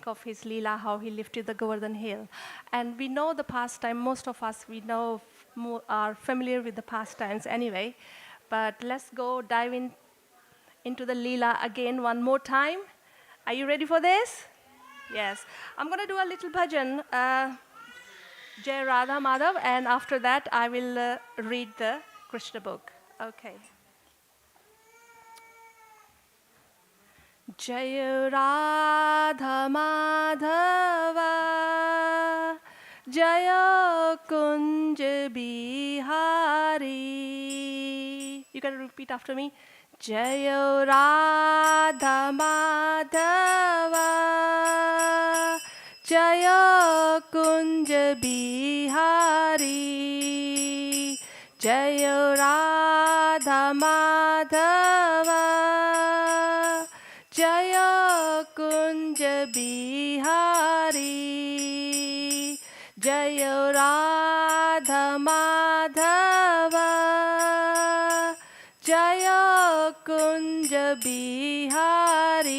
think of his Leela, how he lifted the Govardhan hill. And we know the pastime, most of us, are familiar with the pastimes anyway. But let's go dive into the Leela again one more time. Are you ready for this? Yes. I'm going to do a little bhajan, Jai Radha Madhav, and after that I will read the Krishna book. Okay. Jai Radha Madhava, Jaya Kunj Bihari. You can repeat after me. Jaya Radha Madhava, Jaya Kunj Bihari. Jaya Radha Madhava, Jaya Kunj Bihari. Jaya Radha Madhava, Jaya Kunj Bihari.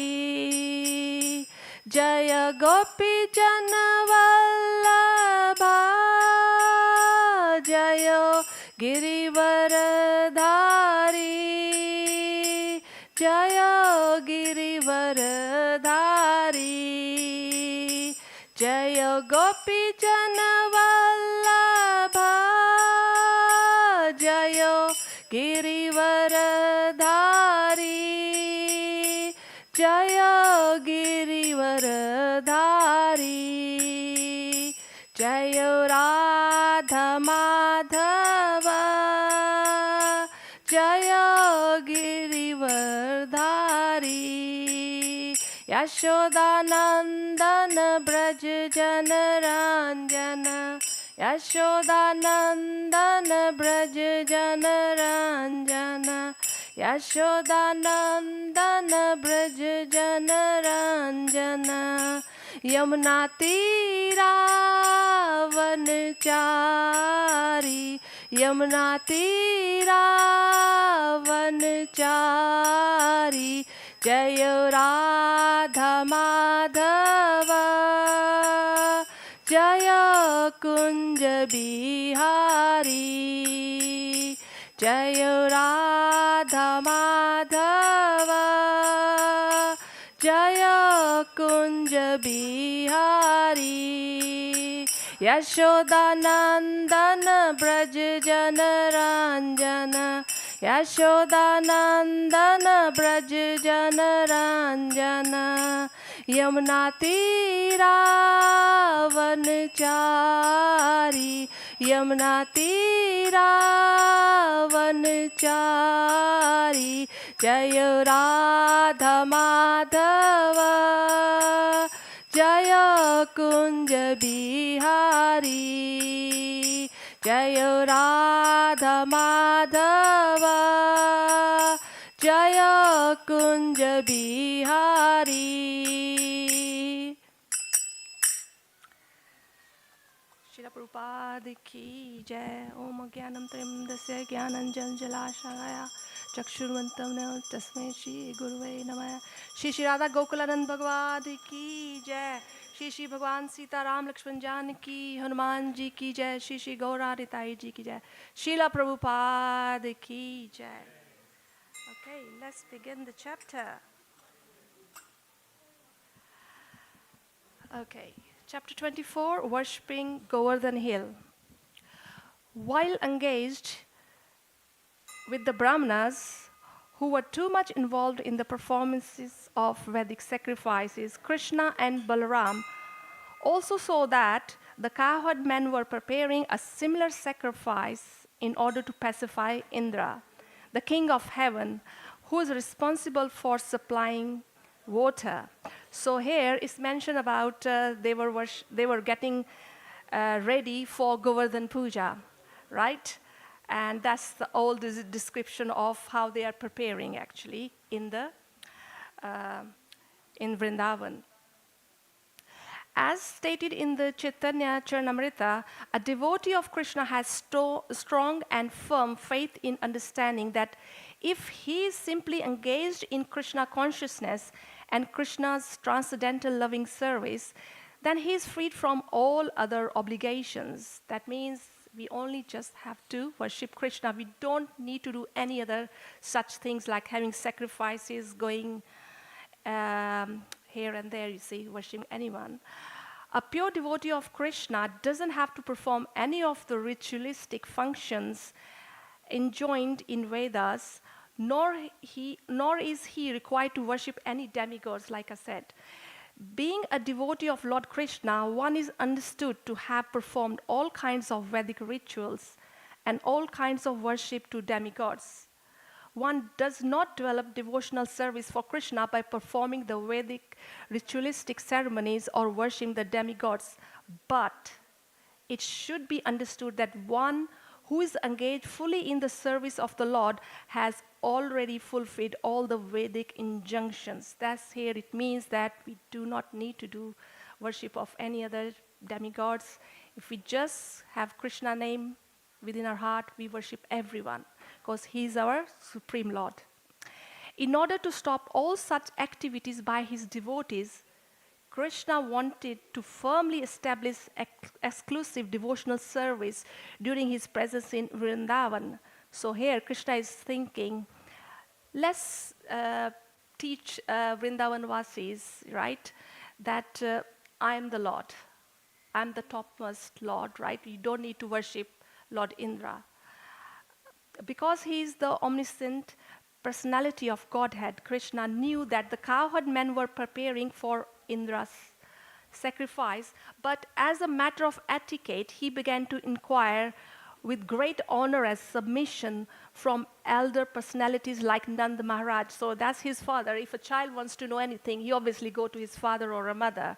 Jaya Gopi Jana Vallabha, Jaya Girivaradhari. Jaya Girivaradhari. Jaya Gopi Jana Vallabha, Jaya Girivaradhari. Jaya Girivaradhari. Jaya Radha Madhava, Jaya Girivardhari. Yashodanandana Braj Janaranjana, Yashodanandana Braj Janaranjana, Yashodanandana Braj Janaranjana. Yamuna Tira Vanchari, Yamuna Tira Vanchari. Jaya Radha Madhava, Jaya Kunj Bihari. Jaya Radha Madhava, Jaya Kunj Bihari. Yashodanandana Braj Janaranjana, Yashodanandana Braj Janaranjana. Yamuna Tira Vanchari, Yamuna Tira Vanchari. Jaya Radha Madhava, Jaya Kunj Bihari. Jaya Radha Madhava, Jaya Kunj Bihari. Srila Prabhupada ki jai. Om Jnanam Tirandasya Jnananjana Jalashaya Chakshurvantam Tasmai Shri Guruve Namah. Shri Radha Gokulanand Bhagavad ki jai. Shri Bhagwan Sita Ram Lakshman Janaki Hanuman ji ki jai. Shri Gaura Ritai ji ki jai. Srila Prabhupada ki jai. Okay, let's begin the chapter. Okay, chapter 24, worshipping Govardhan Hill. While engaged with the Brahmanas, who were too much involved in the performances of Vedic sacrifices, Krishna and Balaram also saw that the cowherd men were preparing a similar sacrifice in order to pacify Indra, the king of heaven, who is responsible for supplying water. So here is mentioned about they were getting ready for Govardhan Puja, right? And that's the old description of how they are preparing actually in Vrindavan. As stated in the Chaitanya Charanamrita, a devotee of Krishna has strong and firm faith in understanding that if he is simply engaged in Krishna consciousness and Krishna's transcendental loving service, then he is freed from all other obligations. That means we only just have to worship Krishna. We don't need to do any other such things like having sacrifices, going here and there, you see, worshiping anyone. A pure devotee of Krishna doesn't have to perform any of the ritualistic functions enjoined in Vedas, nor is he required to worship any demigods, like I said. Being a devotee of Lord Krishna, one is understood to have performed all kinds of Vedic rituals and all kinds of worship to demigods. One does not develop devotional service for Krishna by performing the Vedic ritualistic ceremonies or worshiping the demigods, but it should be understood that one who is engaged fully in the service of the Lord has already fulfilled all the Vedic injunctions. That's here it means that we do not need to do worship of any other demigods. If we just have Krishna name within our heart, we worship everyone because he is our supreme Lord. In order to stop all such activities by his devotees, Krishna wanted to firmly establish exclusive devotional service during his presence in Vrindavan. So here Krishna is thinking, let's teach Vrindavan Vasis, right, that I am the Lord. I'm the topmost Lord, right? You don't need to worship Lord Indra. Because he is the omniscient personality of Godhead, Krishna knew that the cowherd men were preparing for Indra's sacrifice, but as a matter of etiquette, he began to inquire with great honor and submission from elder personalities like Nand Maharaj. So that's his father. If a child wants to know anything, he obviously go to his father or a mother.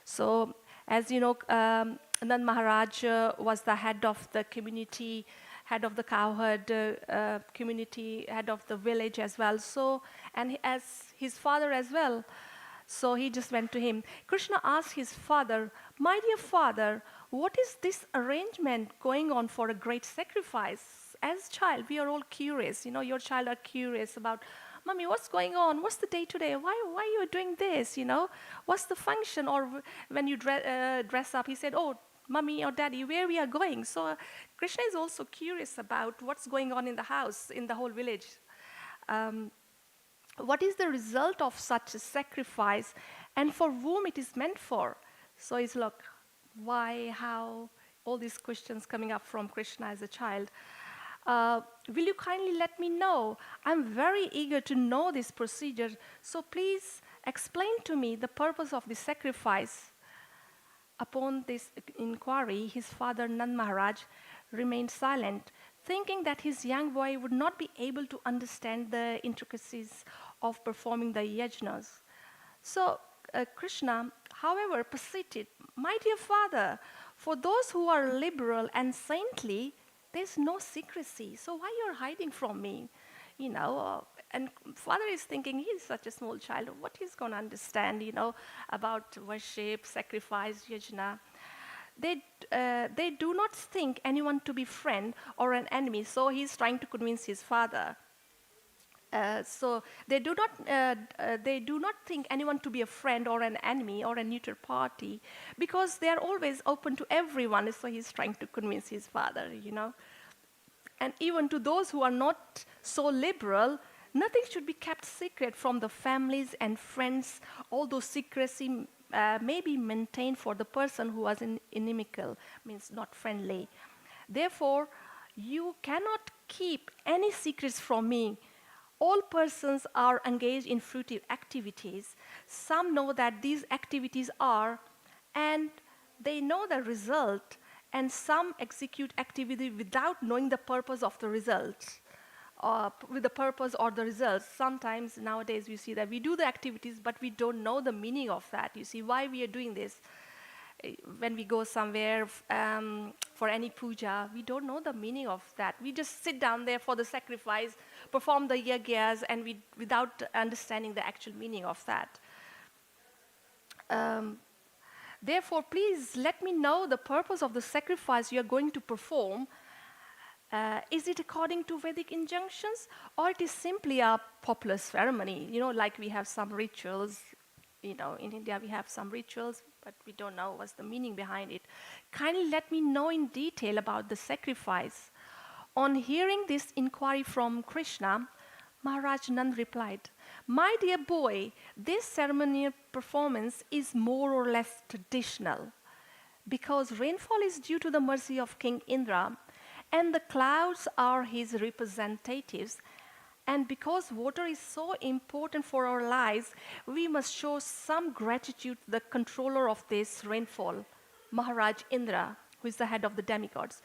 So as you know, Nand Maharaj was the head of the community, head of the cowherd community, head of the village as well. So, and as his father as well, so he just went to him. Krishna asked his father, "My dear father, what is this arrangement going on for a great sacrifice?" As child, we are all curious. You know, your child are curious about, "Mommy, what's going on? What's the day today? Why are you doing this? You know, what's the function?" Or when you dress up, he said, "Oh, Mommy or Daddy, where we are going?" So Krishna is also curious about what's going on in the house, in the whole village. What is the result of such a sacrifice and for whom it is meant for? So it's like, why, how, all these questions coming up from Krishna as a child. Will you kindly let me know? I'm very eager to know this procedure, so please explain to me the purpose of the sacrifice. Upon this inquiry, his father Nand Maharaj remained silent, thinking that his young boy would not be able to understand the intricacies of performing the yajnas. So Krishna, however, persisted, "My dear father, for those who are liberal and saintly, there's no secrecy. So why you're hiding from me? You know." And father is thinking, he's such a small child. What he's going to understand, you know, about worship, sacrifice, yajna. They do not think anyone to be friend or an enemy. So he's trying to convince his father. So they do not think anyone to be a friend or an enemy or a neutral party because they are always open to everyone. So he's trying to convince his father, you know. And even to those who are not so liberal, nothing should be kept secret from the families and friends, although secrecy may be maintained for the person who was inimical, means not friendly. Therefore, you cannot keep any secrets from me. All persons are engaged in fruitive activities. Some know that these activities are, and they know the result, and some execute activity without knowing the purpose of the result. With the purpose or the results. Sometimes nowadays we see that we do the activities, but we don't know the meaning of that. You see, why we are doing this. When we go somewhere for any puja, we don't know the meaning of that. We just sit down there for the sacrifice, perform the yagyas, and without understanding the actual meaning of that. Therefore, please let me know the purpose of the sacrifice you are going to perform. Is it according to Vedic injunctions, or it is simply a popular ceremony? You know, like we have some rituals in India we have some rituals, but we don't know what's the meaning behind it. Kindly let me know in detail about the sacrifice. On hearing this inquiry from Krishna, Maharaj Nand replied, "My dear boy, this ceremonial performance is more or less traditional because rainfall is due to the mercy of King Indra and the clouds are his representatives. And because water is so important for our lives, we must show some gratitude to the controller of this rainfall, Maharaj Indra, who is the head of the demigods."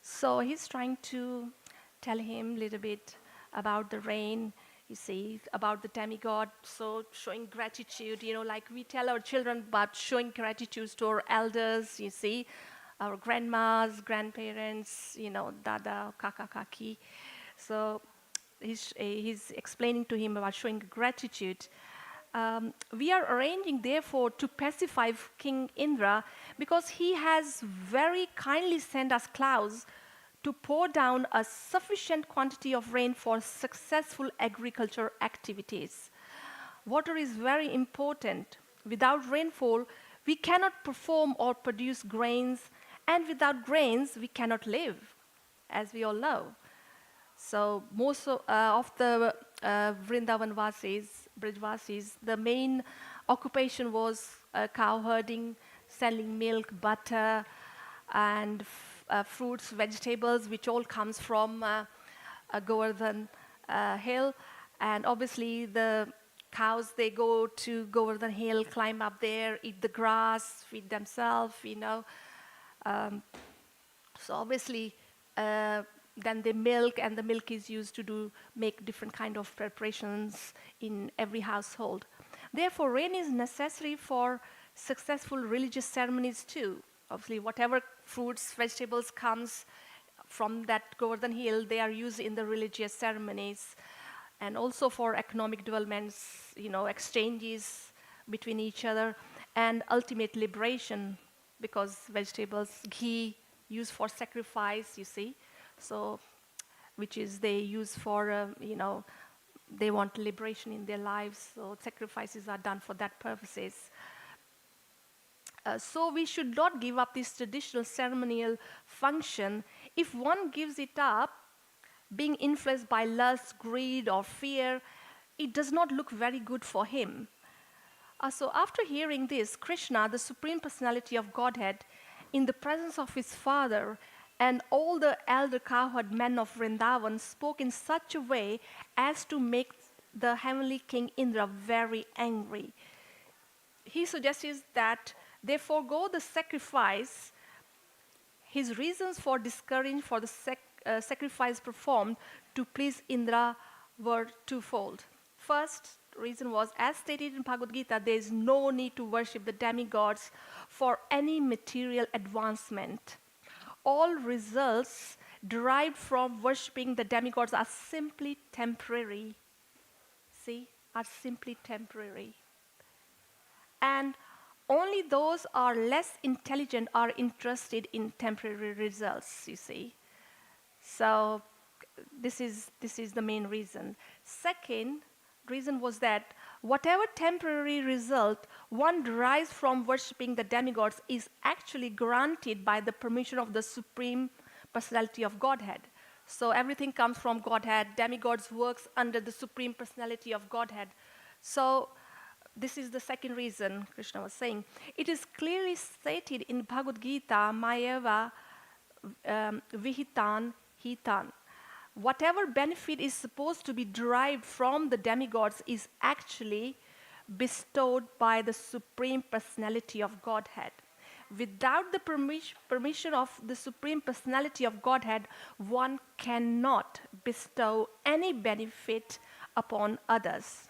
So he's trying to tell him a little bit about the rain, you see, about the demigod, so showing gratitude, like we tell our children about showing gratitude to our elders, you see, our grandmas, grandparents, dada, kaka, kaki. So he's explaining to him about showing gratitude. We are arranging, therefore, to pacify King Indra because he has very kindly sent us clouds to pour down a sufficient quantity of rain for successful agriculture activities. Water is very important. Without rainfall, we cannot perform or produce grains, and without grains, we cannot live, as we all know. So most of the Vrindavan Vasis, Brijvasis, the main occupation was cow herding, selling milk, butter, and fruits, vegetables, which all comes from Govardhan Hill. And obviously the cows, they go to Govardhan Hill, climb up there, eat the grass, feed themselves, So obviously, then they milk, and the milk is used to make different kind of preparations in every household. Therefore, rain is necessary for successful religious ceremonies too. Obviously, whatever fruits, vegetables comes from that Govardhan Hill, they are used in the religious ceremonies, and also for economic developments, exchanges between each other, and ultimate liberation, because vegetables, ghee, used for sacrifice, you see. So, which is they use for, they want liberation in their lives, so sacrifices are done for that purposes. So we should not give up this traditional ceremonial function. If one gives it up, being influenced by lust, greed, or fear, it does not look very good for him. So after hearing this, Krishna, the Supreme Personality of Godhead, in the presence of his father and all the elder cowherd men of Vrindavan, spoke in such a way as to make the heavenly king Indra very angry. He suggests that they forego the sacrifice. His reasons for discouraging for the sacrifice performed to please Indra were twofold. First reason was, as stated in Bhagavad Gita, there is no need to worship the demigods for any material advancement. All results derived from worshipping the demigods are simply temporary. See, are simply temporary. And only those are less intelligent are interested in temporary results, you see. So this is the main reason. Second reason was that whatever temporary result one derives from worshipping the demigods is actually granted by the permission of the Supreme Personality of Godhead. So everything comes from Godhead. Demigods works under the Supreme Personality of Godhead. So this is the second reason Krishna was saying. It is clearly stated in Bhagavad Gita, Mayeva Vihitan Hitan. Whatever benefit is supposed to be derived from the demigods is actually bestowed by the Supreme Personality of Godhead. Without the permission of the Supreme Personality of Godhead, one cannot bestow any benefit upon others.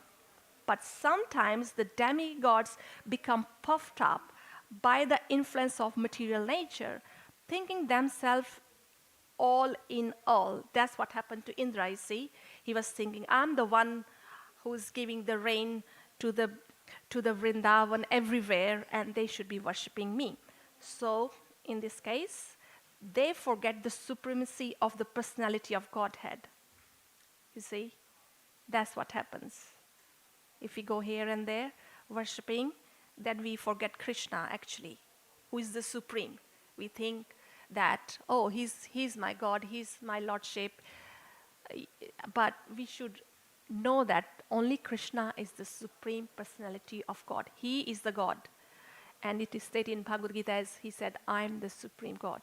But sometimes the demigods become puffed up by the influence of material nature, thinking themselves all in all. That's what happened to Indra, you see. He was thinking, I'm the one who's giving the rain to the Vrindavan everywhere, and they should be worshipping me. So, in this case, they forget the supremacy of the personality of Godhead. You see, that's what happens. If we go here and there, worshipping, then we forget Krishna actually, who is the supreme. We think that, oh, he's my God, he's my lordship. But we should know that only Krishna is the supreme personality of God. He is the God. And it is stated in Bhagavad Gita as he said, I am the supreme God.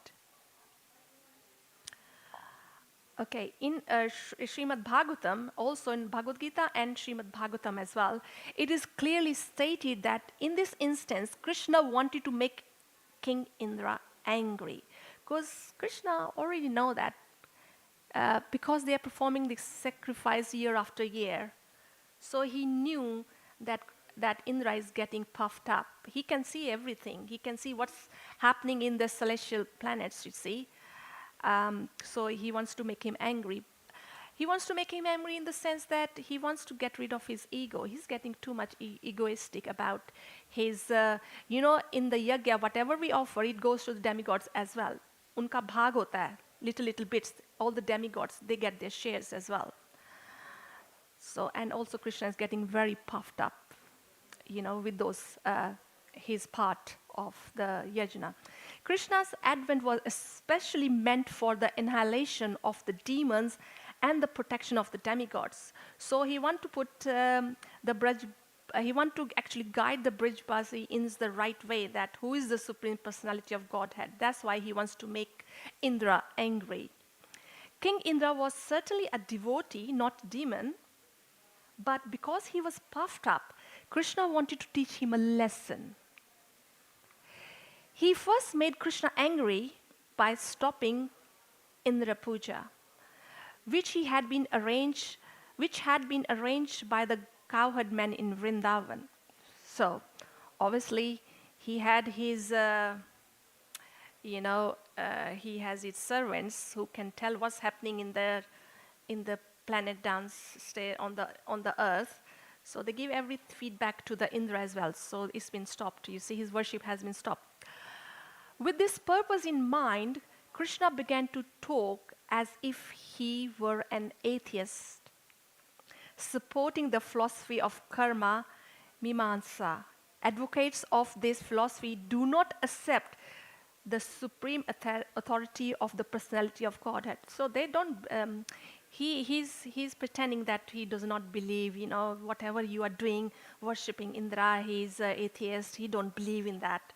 Okay, in Srimad Bhagavatam, also in Bhagavad Gita and Srimad Bhagavatam as well, it is clearly stated that in this instance, Krishna wanted to make King Indra angry. Because Krishna already know that because they are performing this sacrifice year after year. So he knew that Indra is getting puffed up. He can see everything. He can see what's happening in the celestial planets, you see. So he wants to make him angry. He wants to make him angry in the sense that he wants to get rid of his ego. He's getting too much egoistic about his, in the yajna, whatever we offer, it goes to the demigods as well. Unka bhag hota hai, little bits. All the demigods, they get their shares as well. So, and also Krishna is getting very puffed up, with those, his part of the yajna. Krishna's advent was especially meant for the annihilation of the demons and the protection of the demigods. So he want to put he want to actually guide the Brijbasi in the right way, that who is the supreme personality of Godhead. That's why he wants to make Indra angry. King Indra was certainly a devotee, not demon, but because he was puffed up, Krishna wanted to teach him a lesson. He first made Krishna angry by stopping Indra Puja, which had been arranged by the cowherd men in Vrindavan. So, obviously, he had his, he has his servants who can tell what's happening in the planet downstairs on the earth. So they give every feedback to the Indra as well. So it's been stopped. You see, his worship has been stopped. With this purpose in mind, Krishna began to talk as if he were an atheist, supporting the philosophy of karma, mimamsa. Advocates of this philosophy do not accept the supreme authority of the personality of Godhead. So they don't, he's pretending that he does not believe, whatever you are doing, worshipping Indra, he's an atheist, he don't believe in that.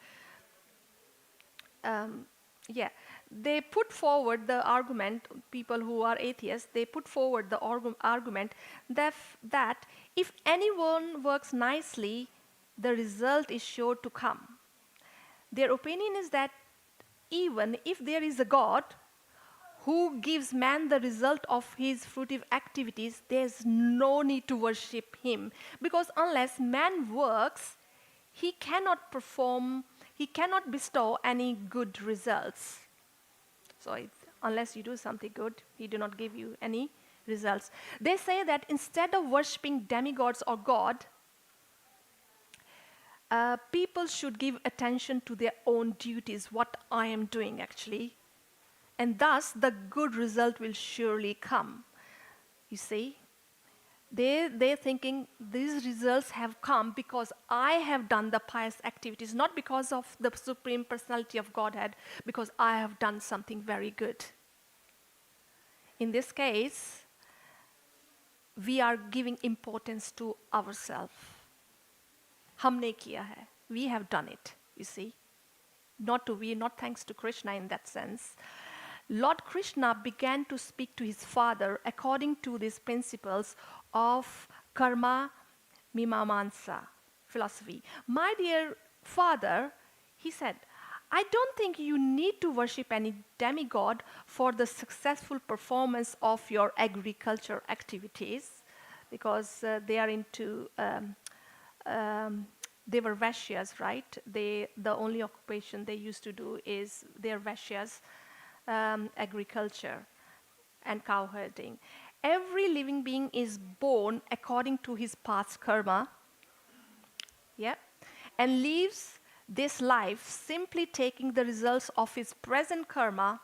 They put forward the argument, people who are atheists, they put forward the argument that if anyone works nicely, the result is sure to come. Their opinion is that even if there is a God who gives man the result of his fruitive activities, there's no need to worship him, because unless man works, he cannot bestow any good results. So unless you do something good, he do not give you any results. They say that instead of worshipping demigods or God, people should give attention to their own duties, what I am doing actually. And thus the good result will surely come. You see? They're thinking these results have come because I have done the pious activities, not because of the Supreme Personality of Godhead, because I have done something very good. In this case, we are giving importance to ourselves. Humne kiya hai. We have done it, you see. Not thanks to Krishna in that sense. Lord Krishna began to speak to his father according to these principles of karma mimamsa philosophy. My dear father, he said, I don't think you need to worship any demigod for the successful performance of your agriculture activities, because they are into, they were Vaishyas, right? The only occupation they used to do is their Vaishyas, agriculture and cow herding. Every living being is born according to his past karma, and lives this life simply taking the results of his present karma.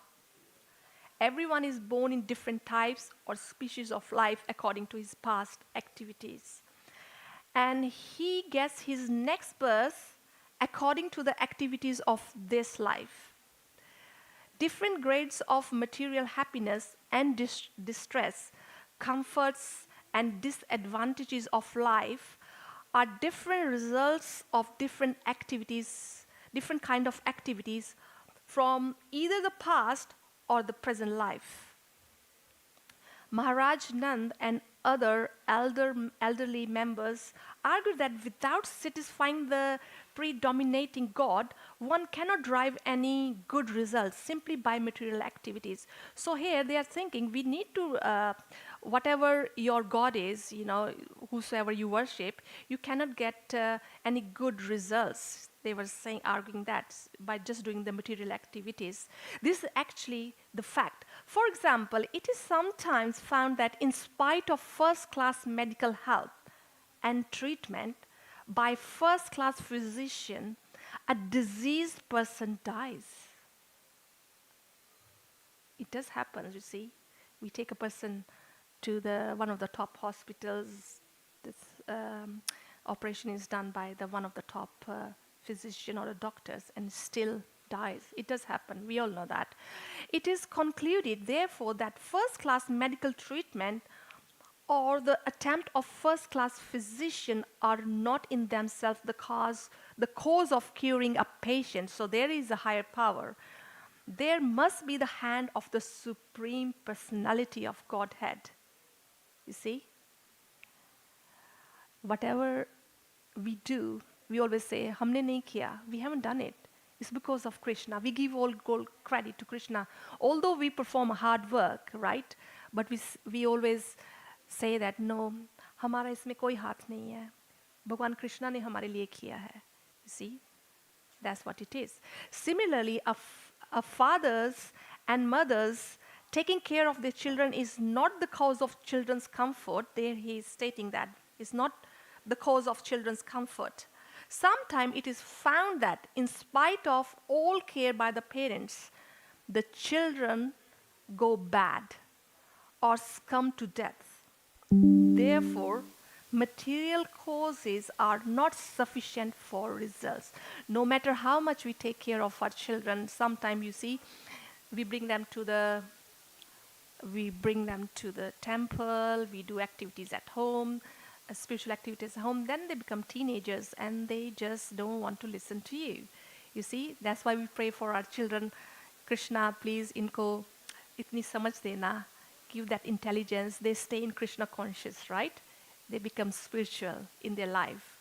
Everyone is born in different types or species of life according to his past activities. and he gets his next birth according to the activities of this life. Different grades of material happiness and distress, comforts and disadvantages of life are different results of different activities, different kind of activities from either the past or the present life. Maharaj Nand and other elderly members argued that without satisfying the predominating God, one cannot drive any good results simply by material activities. So here they are thinking we need to, whatever your God is, whosoever you worship, you cannot get any good results. They were arguing that by just doing the material activities. This is actually the fact. For example, it is sometimes found that in spite of first-class medical help and treatment by first-class physician, a diseased person dies. It does happen, you see. We take a person to one of the top hospitals. This operation is done by one of the top physician or doctors and still dies. It does happen. We all know that. It is concluded, therefore, that first-class medical treatment or the attempt of first-class physician are not in themselves the cause of curing a patient. So there is a higher power. There must be the hand of the Supreme Personality of Godhead. You see? Whatever we do, we always say, "Humne nahi kiya." We haven't done it. It's because of Krishna. We give all credit to Krishna. Although we perform hard work, right? But we always say that, no, हमारा इसमें कोई हाथ नहीं है. भगवान कृष्णा ने हमारे लिए किया है. You see? That's what it is. Similarly, a fathers and mothers taking care of their children is not the cause of children's comfort. There he is stating that it's not the cause of children's comfort. Sometimes it is found that in spite of all care by the parents, the children go bad or succumb to death. Therefore, material causes are not sufficient for results. No matter how much we take care of our children, sometimes you see, we bring them to the temple, we do activities at home, spiritual activities at home, then they become teenagers and they just don't want to listen to you. You see, that's why we pray for our children. Krishna, please, inko itni samajh dena, give that intelligence. They stay in Krishna conscious, right? They become spiritual in their life.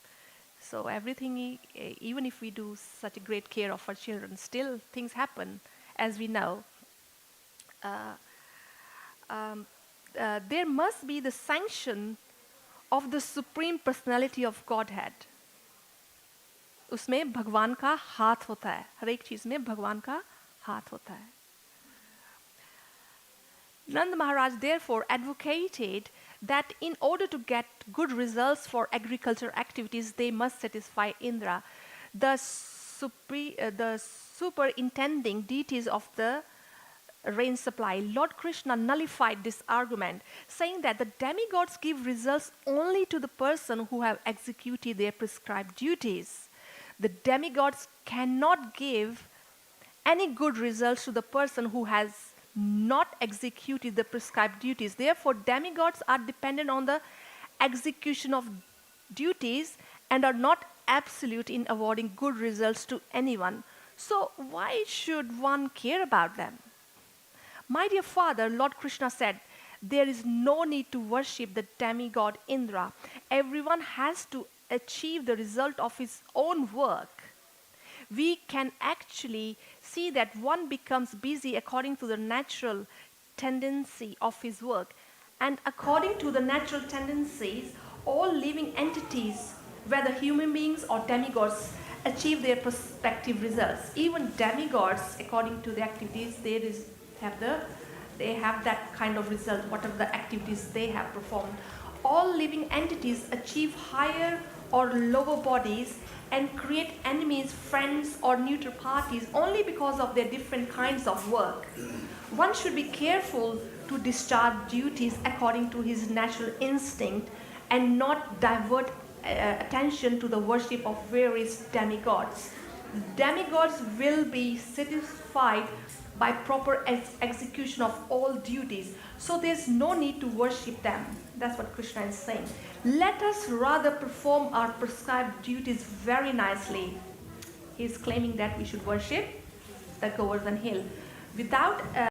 So everything, even if we do such a great care of our children, still things happen, as we know. There must be the sanction of the Supreme Personality of Godhead. उसमें भगवान का हाथ होता है. हर एक चीज में भगवान का हाथ होता है. Nanda Maharaj therefore advocated that in order to get good results for agriculture activities, they must satisfy Indra, the superintending deities of the rain supply. Lord Krishna nullified this argument, saying that the demigods give results only to the person who have executed their prescribed duties. The demigods cannot give any good results to the person who has not executed the prescribed duties. Therefore, demigods are dependent on the execution of duties and are not absolute in awarding good results to anyone. So why should one care about them? My dear father, Lord Krishna said, there is no need to worship the demigod Indra. Everyone has to achieve the result of his own work. We can actually see that one becomes busy according to the natural tendency of his work. And according to the natural tendencies, all living entities, whether human beings or demigods, achieve their prospective results. Even demigods, according to the activities, they have that kind of result, whatever the activities they have performed. All living entities achieve higher or lower bodies and create enemies, friends, or neutral parties only because of their different kinds of work. One should be careful to discharge duties according to his natural instinct and not divert attention to the worship of various demigods. Demigods will be satisfied by proper execution of all duties. So there's no need to worship them. That's what Krishna is saying. Let us rather perform our prescribed duties very nicely. He's claiming that we should worship the Govardhan hill without